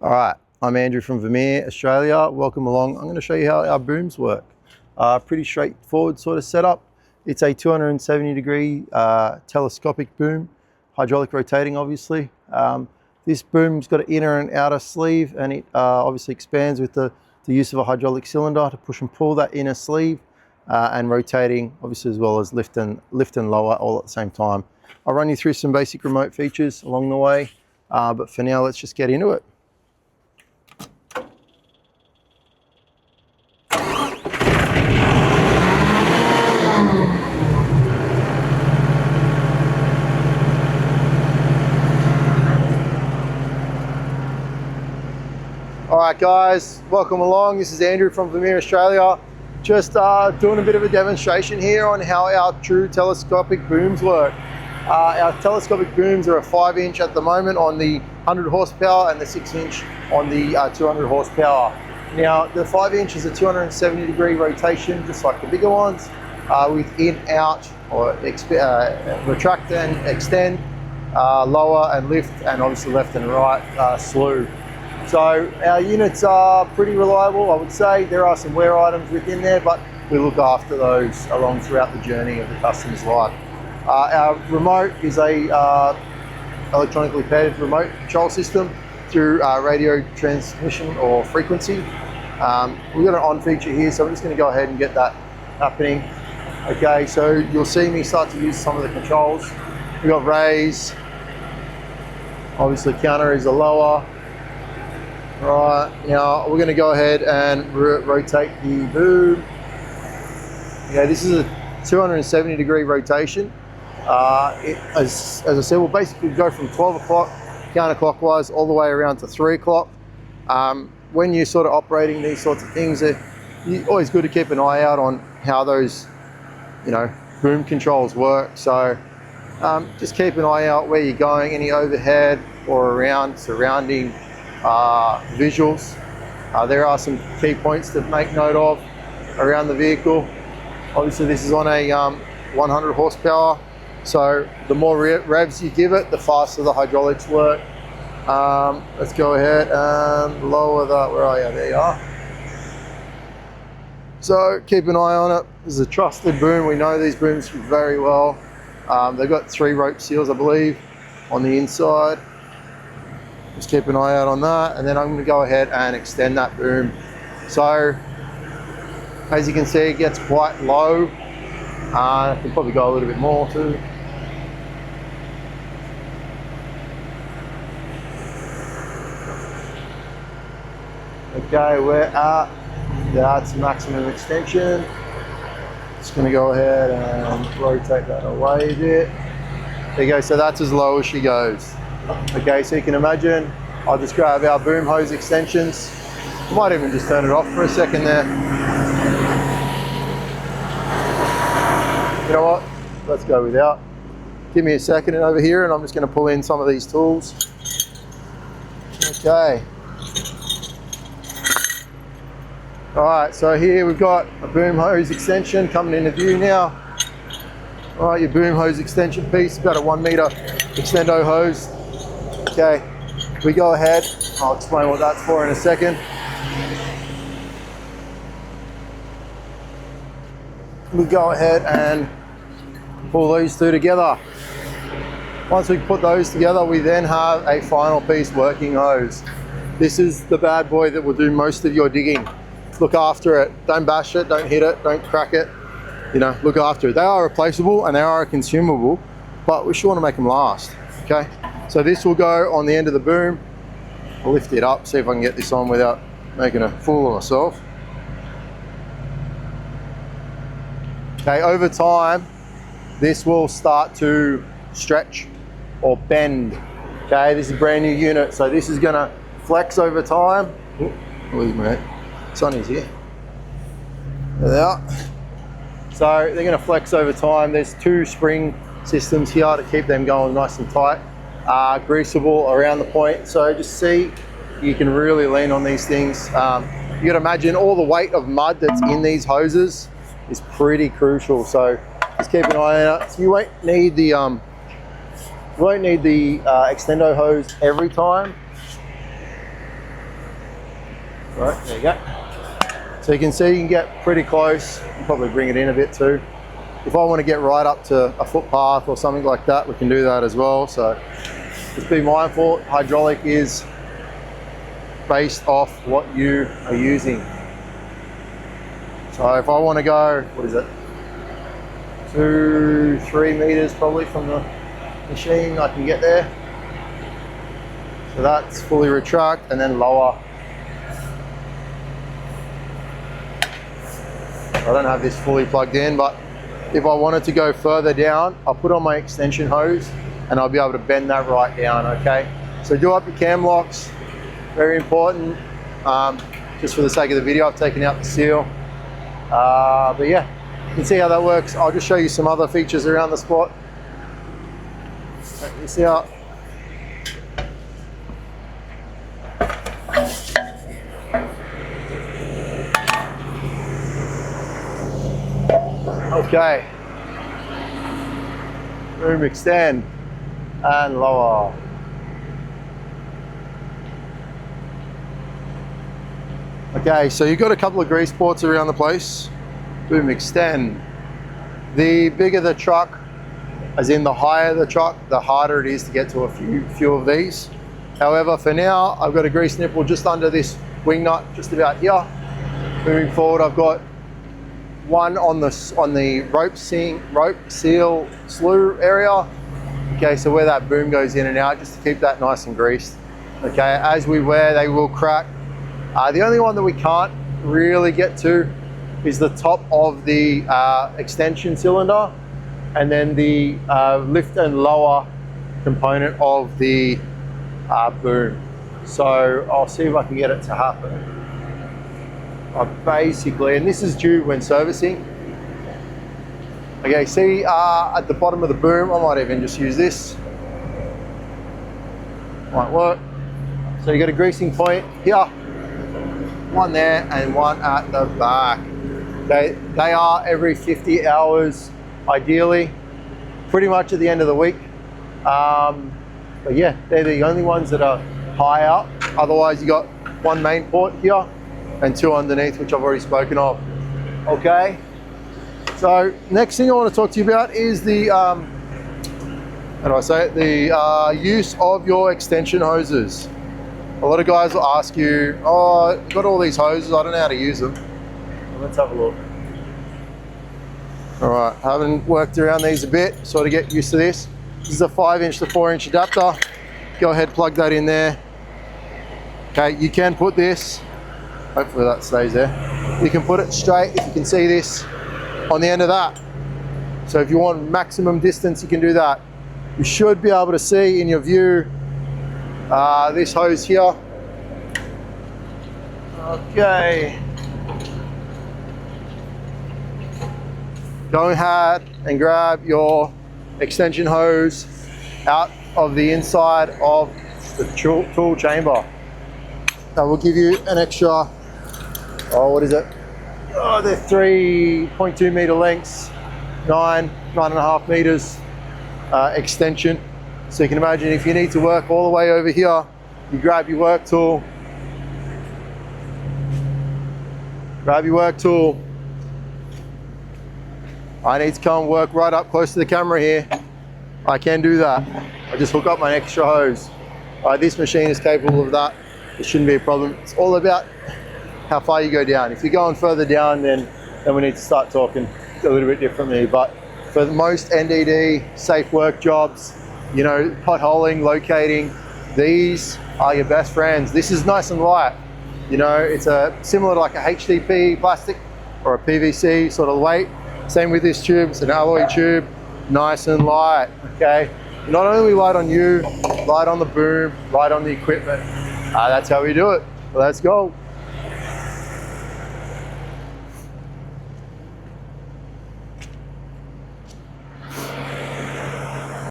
All right, I'm Andrew from Vermeer, Australia. Welcome along. I'm going to show you how our booms work. Pretty straightforward sort of setup. It's a 270-degree telescopic boom, hydraulic rotating obviously. This boom's got an inner and outer sleeve, and it obviously expands with the use of a hydraulic cylinder to push and pull that inner sleeve, and rotating obviously, as well as lift and lower all at the same time. I'll run you through some basic remote features along the way, but for now let's just get into it. All right guys, welcome along. This is Andrew from Vermeer, Australia. Just doing a bit of a demonstration here on how our true telescopic booms work. Our telescopic booms are a 5-inch at the moment on the 100 horsepower and the 6-inch on the 200 horsepower. Now the 5-inch is a 270-degree rotation, just like the bigger ones, with in, out, or retract and extend, lower and lift, and obviously left and right slew. So our units are pretty reliable, I would say. There are some wear items within there, but we look after those along throughout the journey of the customer's life. Our remote is a electronically paired remote control system through radio transmission or frequency. We've got an on feature here, so I'm just going to go ahead and get that happening. Okay, so you'll see me start to use some of the controls. We've got raise, obviously counter is a lower. Right, now we're going to go ahead and rotate the boom. Okay, this is a 270-degree rotation. As I said, we'll basically go from 12 o'clock counterclockwise all the way around to 3 o'clock. When you're sort of operating these sorts of things, it's always good to keep an eye out on how those, boom controls work. So just keep an eye out where you're going, any overhead or around surrounding visuals. There are some key points to make note of around the vehicle. Obviously this is on a 100 horsepower, so the more revs you give it, the faster the hydraulics work. Let's go ahead and lower that. Where are you? There you are. So keep an eye on it. This is a trusted boom. We know these booms very well. They've got 3 rope seals, I believe, on the inside. Just keep an eye out on that, and then I'm going to go ahead and extend that boom. So as you can see, it gets quite low. I can probably go a little bit more too. Okay, we're at that's maximum extension. Just going to go ahead and rotate that away a bit. There you go, so that's as low as she goes. Okay, so you can imagine, I'll just grab our boom hose extensions. I might even just turn it off for a second there. You know what? Let's go without. Give me a second over here, and I'm just going to pull in some of these tools. Okay. All right, so here we've got a boom hose extension coming into view now. All right, your boom hose extension piece, about a 1 meter extendo hose. Okay, we go ahead, I'll explain what that's for in a second. We go ahead and pull these two together. Once we put those together, we then have a final piece working hose. This is the bad boy that will do most of your digging. Look after it, don't bash it, don't hit it, don't crack it. Look after it. They are replaceable and they are consumable, but we sure want to make them last, okay? So this will go on the end of the boom. I'll lift it up, see if I can get this on without making a fool of myself. Okay, over time, this will start to stretch or bend. Okay, this is a brand new unit, so this is gonna flex over time. Where's my Sonny's here. There they are. So they're gonna flex over time. There's 2 spring systems here to keep them going nice and tight. Greasable around the point, so just see, you can really lean on these things. You can imagine all the weight of mud that's in these hoses is pretty crucial, so just keep an eye on it. So you won't need the extendo hose every time, Right, there you go. So you can see you can get pretty close. I'll probably bring it in a bit too. If I want to get right up to a footpath or something like that, we can do that as well. So just be mindful, hydraulic is based off what you are using. So if I want to go, what is it? 2-3 meters probably from the machine, I can get there. So that's fully retract and then lower. I don't have this fully plugged in, but if I wanted to go further down, I'll put on my extension hose and I'll be able to bend that right down, okay? So do up your cam locks, very important. Just for the sake of the video, I've taken out the seal. But yeah, you can see how that works. I'll just show you some other features around the spot. Check this out. Okay, boom extend and lower. Okay, so you've got a couple of grease ports around the place. Boom extend. The bigger the truck, as in the higher the truck, the harder it is to get to a few of these. However, for now, I've got a grease nipple just under this wing nut, just about here. Moving forward, I've got one on the rope seal slew area. Okay, so where that boom goes in and out, just to keep that nice and greased. Okay, as we wear, they will crack. The only one that we can't really get to is the top of the extension cylinder, and then the lift and lower component of the boom. So I'll see if I can get it to happen. Basically, and this is due when servicing. Okay, see at the bottom of the boom, I might even just use this. Might work. So you got a greasing point here, one there and one at the back. They are every 50 hours ideally, pretty much at the end of the week. But yeah, they're the only ones that are high up. Otherwise you got one main port here and two underneath, which I've already spoken of. Okay, so next thing I want to talk to you about is the, how do I say it? The use of your extension hoses. A lot of guys will ask you, oh, I've got all these hoses, I don't know how to use them. Well, let's have a look. All right, having worked around these a bit, sort of get used to this. This is a 5-inch to 4-inch adapter. Go ahead, plug that in there. Okay, you can put this, hopefully that stays there. You can put it straight, if you can see this, on the end of that. So if you want maximum distance, you can do that. You should be able to see in your view this hose here. Okay. Go ahead and grab your extension hose out of the inside of the tool chamber. That will give you an extra, oh, what is it? Oh, they're 3.2 meter lengths, 9.5 meters extension. So you can imagine if you need to work all the way over here, you grab your work tool, I need to come work right up close to the camera here. I can do that. I just hook up my extra hose. This machine is capable of that. It shouldn't be a problem. It's all about how far you go down. If you're going further down, then we need to start talking a little bit differently. But for the most NDD, safe work jobs, you know, potholing, locating, these are your best friends. This is nice and light. You know, it's similar to like a HDP plastic or a PVC sort of weight. Same with this tube, it's an alloy tube, nice and light, okay? Not only light on you, light on the boom, light on the equipment. That's how we do it. Let's go.